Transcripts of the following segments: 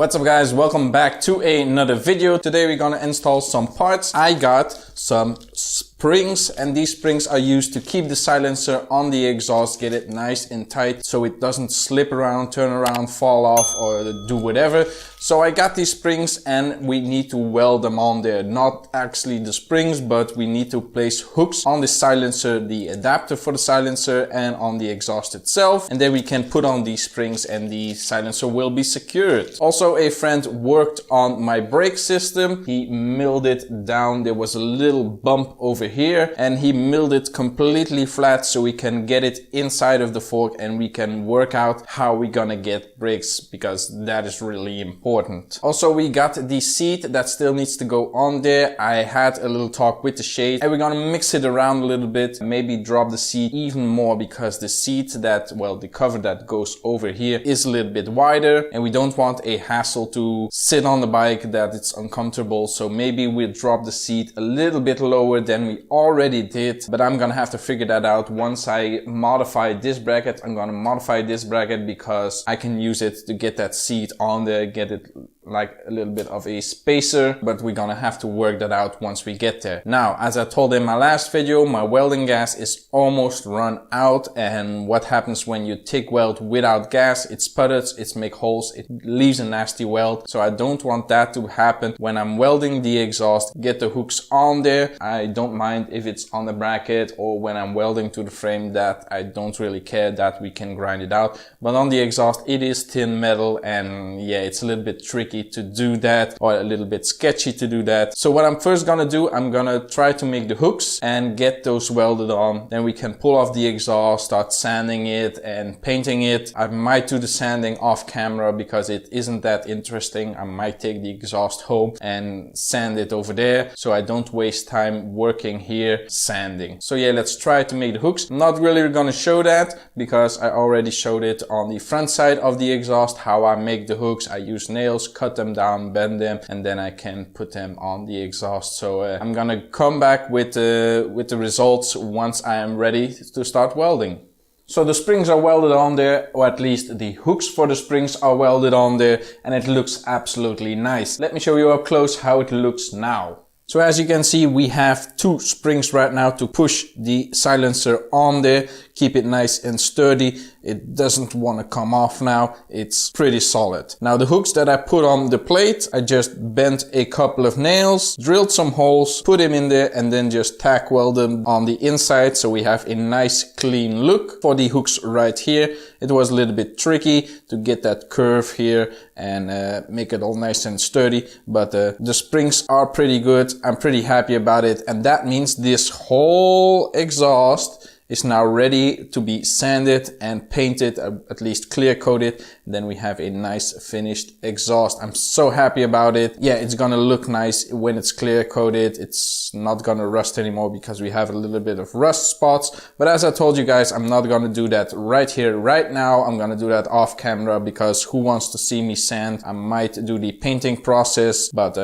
What's up guys, welcome back to another video. Today we're gonna install some parts. I got some springs, and these springs are used to keep the silencer on the exhaust, get it nice and tight so it doesn't slip around, turn around, fall off or do whatever. So I got these springs and we need to weld them on there. Not actually the springs, but we need to place hooks on the silencer, the adapter for the silencer, and on the exhaust itself. And then we can put on these springs and the silencer will be secured. Also, a friend worked on my brake system. He milled it down. There was a little bump over here and he milled it completely flat so we can get it inside of the fork and we can work out how we're gonna get brakes, because that is really important. Also, we got the seat that still needs to go on there. I had a little talk with the shade and we're gonna mix it around a little bit, maybe drop the seat even more, because the seat that, well, the cover that goes over here is a little bit wider and we don't want a hassle to sit on the bike that it's uncomfortable. So maybe we'll drop the seat a little bit lower than we already did, but I'm gonna have to figure that out once I modify this bracket. I'm gonna modify this bracket because I can use it to get that seat on there, get it like a little bit of a spacer, but we're gonna have to work that out once we get there. Now, as I told in my last video, my welding gas is almost run out, and what happens when you TIG weld without gas? It sputters, it makes holes, it leaves a nasty weld. So I don't want that to happen when I'm welding the exhaust. Get the hooks on there. I don't mind if it's on the bracket or when I'm welding to the frame, that I don't really care, that we can grind it out. But on the exhaust, it is thin metal and yeah, it's a little bit tricky to do that, or a little bit sketchy to do that. So what I'm first gonna do, I'm gonna try to make the hooks and get those welded on. Then we can pull off the exhaust, start sanding it and painting it. I might do the sanding off camera because it isn't that interesting. I might take the exhaust home and sand it over there so I don't waste time working here sanding. So yeah, let's try to make the hooks. I'm not really gonna show that because I already showed it on the front side of the exhaust, how I make the hooks. I use nails, cut them down, bend them, and then I can put them on the exhaust. So I'm gonna come back with the results once I am ready to start welding. So the springs are welded on there, or at least the hooks for the springs are welded on there, and it looks absolutely nice. Let me show you up close how it looks now. So as you can see, we have two springs right now to push the silencer on there, keep it nice and sturdy. It doesn't want to come off now. It's pretty solid. Now the hooks that I put on the plate, I just bent a couple of nails, drilled some holes, put them in there, and then just tack weld them on the inside so we have a nice clean look. For the hooks right here, it was a little bit tricky to get that curve here and make it all nice and sturdy, but the springs are pretty good. I'm pretty happy about it, and that means this whole exhaust is now ready to be sanded and painted, at least clear coated. Then we have a nice finished exhaust. I'm so happy about it. Yeah, it's gonna look nice when it's clear coated. It's not gonna rust anymore because we have a little bit of rust spots. But as I told you guys, I'm not gonna do that right here, right now. I'm gonna do that off camera because who wants to see me sand? I might do the painting process, but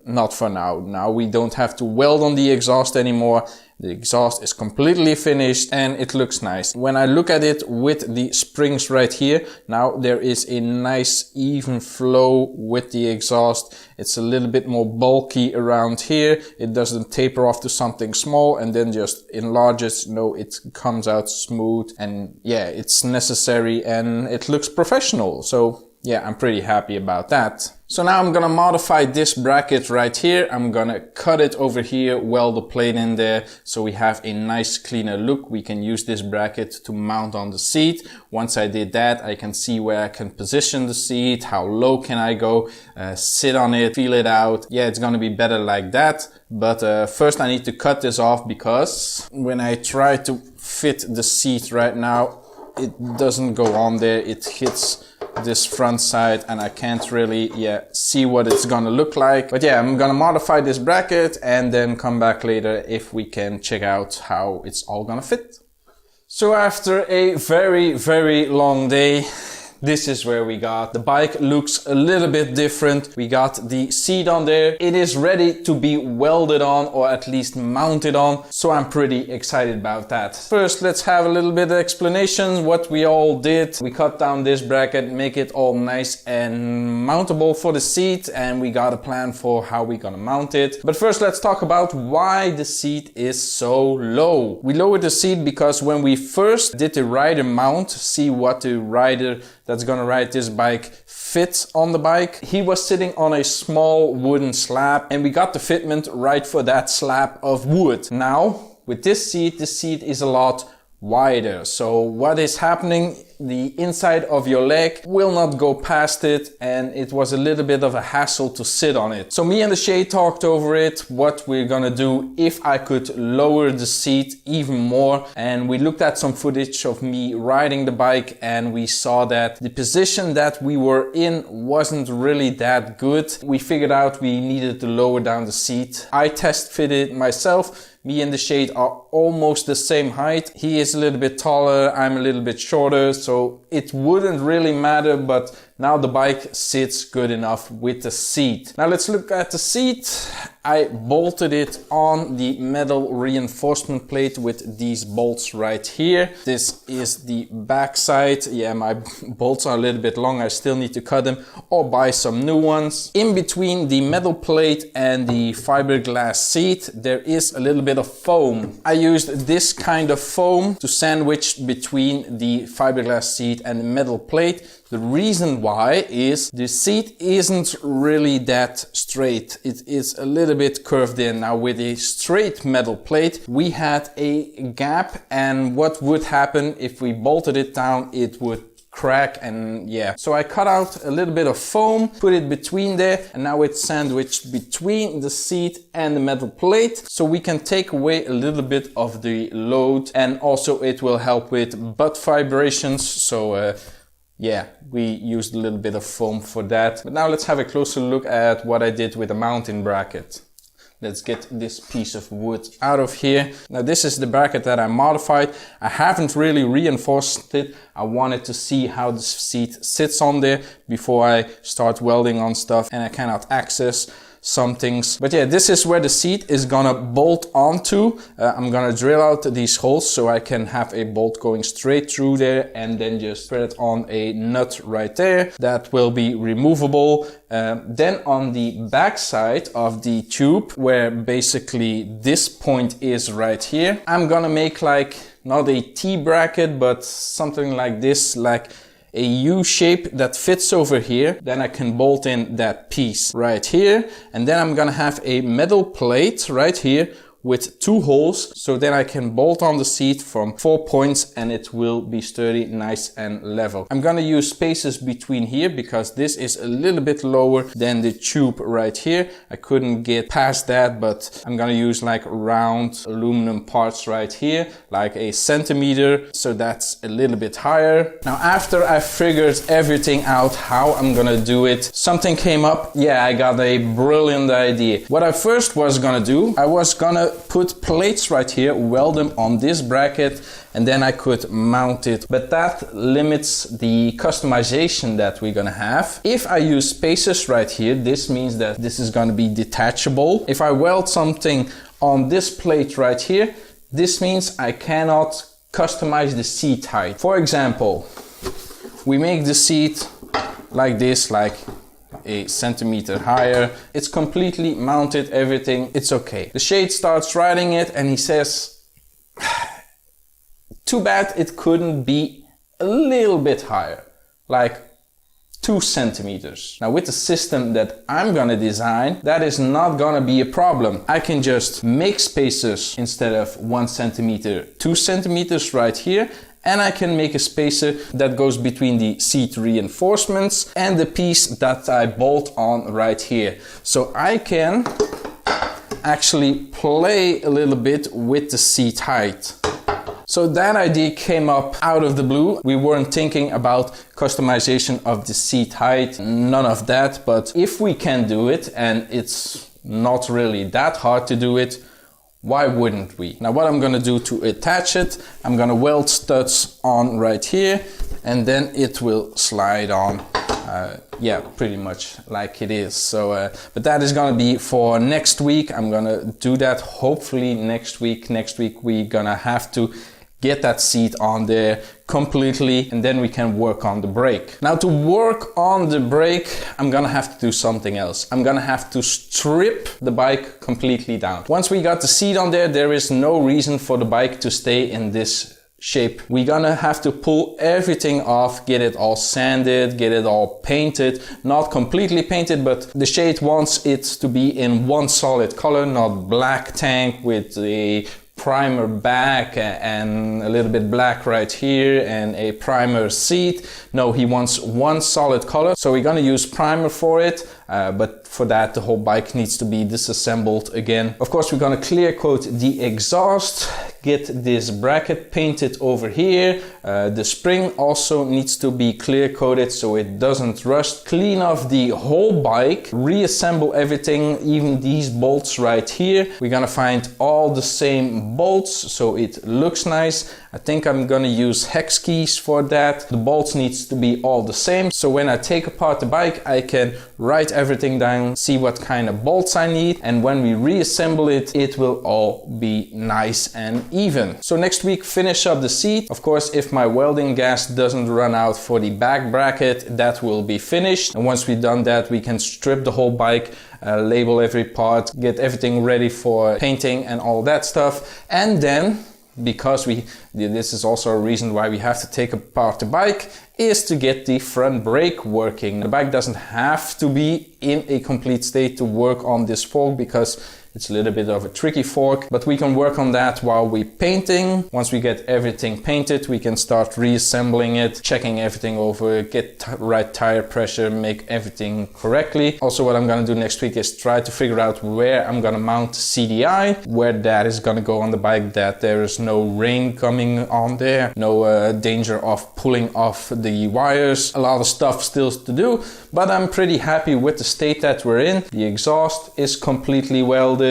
not for now. Now we don't have to weld on the exhaust anymore. The exhaust is completely finished and it looks nice. When I look at it with the springs right here, now there is a nice even flow with the exhaust. It's a little bit more bulky around here. It doesn't taper off to something small and then just enlarges. No, it comes out smooth, and yeah, it's necessary and it looks professional. So yeah, I'm pretty happy about that. So now I'm gonna modify this bracket right here. I'm gonna cut it over here, weld the plate in there so we have a nice cleaner look. We can use this bracket to mount on the seat. Once I did that, I can see where I can position the seat, how low can I go, sit on it, feel it out. Yeah, it's gonna be better like that. But first I need to cut this off because when I try to fit the seat right now, it doesn't go on there. It hits this front side and I can't really see what it's gonna look like. But yeah, I'm gonna modify this bracket and then come back later if we can check out how it's all gonna fit. So after a very long day, this is where we got. The bike looks a little bit different. We got the seat on there. It is ready to be welded on, or at least mounted on. So I'm pretty excited about that. First, let's have a little bit of explanation what we all did. We cut down this bracket, make it all nice and mountable for the seat, and we got a plan for how we're gonna mount it. But first, let's talk about why the seat is so low. We lowered the seat because when we first did the rider mount, see what the rider that's gonna ride this bike fits on the bike, he was sitting on a small wooden slab, and we got the fitment right for that slab of wood. Now, with this seat, the seat is a lot wider. So what is happening? The inside of your leg will not go past it, and it was a little bit of a hassle to sit on it. So me and the Shade talked over it, what we're gonna do if I could lower the seat even more. And we looked at some footage of me riding the bike, and we saw that the position that we were in wasn't really that good. We figured out we needed to lower down the seat. I test fitted myself. Me and the Shade are almost the same height. He is a little bit taller, I'm a little bit shorter, so it wouldn't really matter, but now the bike sits good enough with the seat. Now let's look at the seat. I bolted it on the metal reinforcement plate with these bolts right here. This is the back side. Yeah, my bolts are a little bit long. I still need to cut them or buy some new ones. In between the metal plate and the fiberglass seat, there is a little bit of foam. I used this kind of foam to sandwich between the fiberglass seat and the metal plate. The reason why is the seat isn't really that straight. It is a little bit curved in. Now with a straight metal plate, we had a gap, and what would happen if we bolted it down, it would crack, and yeah. So I cut out a little bit of foam, put it between there, and now it's sandwiched between the seat and the metal plate, so we can take away a little bit of the load, and also it will help with butt vibrations. So yeah, we used a little bit of foam for that. But now let's have a closer look at what I did with the mounting bracket. Let's get this piece of wood out of here. Now this is the bracket that I modified. I haven't really reinforced it. I wanted to see how the seat sits on there before I start welding on stuff, and I cannot access some things. But yeah, this is where the seat is gonna bolt onto. I'm gonna drill out these holes so I can have a bolt going straight through there, and then just thread on a nut right there that will be removable. Then on the back side of the tube, where basically this point is right here, I'm gonna make like not a T bracket, but something like this, like a U shape that fits over here. Then I can bolt in that piece right here, and then I'm gonna have a metal plate right here with 2 holes, so then I can bolt on the seat from 4 points, and it will be sturdy, nice and level. I'm gonna use spaces between here because this is a little bit lower than the tube right here. I couldn't get past that, but I'm gonna use like round aluminum parts right here, like a centimeter, so that's a little bit higher. Now after I figured everything out how I'm gonna do it, something came up. Yeah, I got a brilliant idea. What I first was gonna do, I was gonna put plates right here, weld them on this bracket, and then I could mount it. But that limits the customization that we're gonna have. If I use spacers right here, this means that this is gonna be detachable. If I weld something on this plate right here, this means I cannot customize the seat height. For example, we make the seat like this, like a centimeter higher. It's completely mounted, everything, it's okay. The Shade starts riding it and he says, too bad it couldn't be a little bit higher, like 2 centimeters. Now with the system that I'm gonna design, that is not gonna be a problem. I can just make spacers instead of 1 centimeter, 2 centimeters right here, and I can make a spacer that goes between the seat reinforcements and the piece that I bolt on right here. So I can actually play a little bit with the seat height. So that idea came up out of the blue. We weren't thinking about customization of the seat height, none of that. But if we can do it, and it's not really that hard to do it, Why wouldn't we? Now what I'm gonna do to attach it, I'm gonna weld studs on right here, and then it will slide on. Yeah, pretty much like it is. So, but that is gonna be for next week. I'm gonna do that hopefully next week. Next week we're gonna have to get that seat on there completely, and then we can work on the brake. Now to work on the brake, I'm gonna have to do something else. I'm gonna have to strip the bike completely down. Once we got the seat on there, there is no reason for the bike to stay in this shape. We're gonna have to pull everything off, get it all sanded, get it all painted, not completely painted, but the shade wants it to be in one solid color, not black tank with a primer back and a little bit black right here and a primer seat. No, he wants one solid color. So we're gonna use primer for it, but for that the whole bike needs to be disassembled again. Of course, we're gonna clear coat the exhaust, get this bracket painted over here. The spring also needs to be clear coated so it doesn't rust. Clean off the whole bike, reassemble everything, even these bolts right here. We're gonna find all the same bolts so it looks nice. I think I'm gonna use hex keys for that. The bolts needs to be all the same, so when I take apart the bike I can write everything down, see what kind of bolts I need, and when we reassemble it, it will all be nice and even. So next week finish up the seat. Of course, if my welding gas doesn't run out for the back bracket, that will be finished, and once we've done that we can strip the whole bike, label every part, get everything ready for painting and all that stuff. And then, because this is also a reason why we have to take apart the bike, is to get the front brake working. The bike doesn't have to be in a complete state to work on this fork because it's a little bit of a tricky fork, but we can work on that while we're painting. Once we get everything painted, we can start reassembling it, checking everything over, get right tire pressure, make everything correctly. Also, what I'm gonna do next week is try to figure out where I'm gonna mount CDI, where that is gonna go on the bike, that there is no rain coming on there, no danger of pulling off the wires. A lot of stuff still to do, but I'm pretty happy with the state that we're in. The exhaust is completely welded.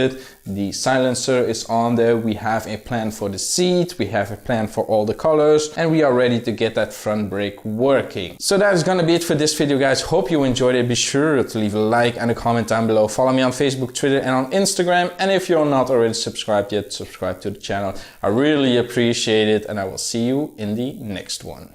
The silencer is on there. We have a plan for the seat, we have a plan for all the colors, and we are ready to get that front brake working. So that is gonna be it for this video, guys. Hope you enjoyed it. Be sure to leave a like and a comment down below. Follow me on Facebook, Twitter, and on Instagram. And if you're not already subscribed yet, subscribe to the channel. I really appreciate it, and I will see you in the next one.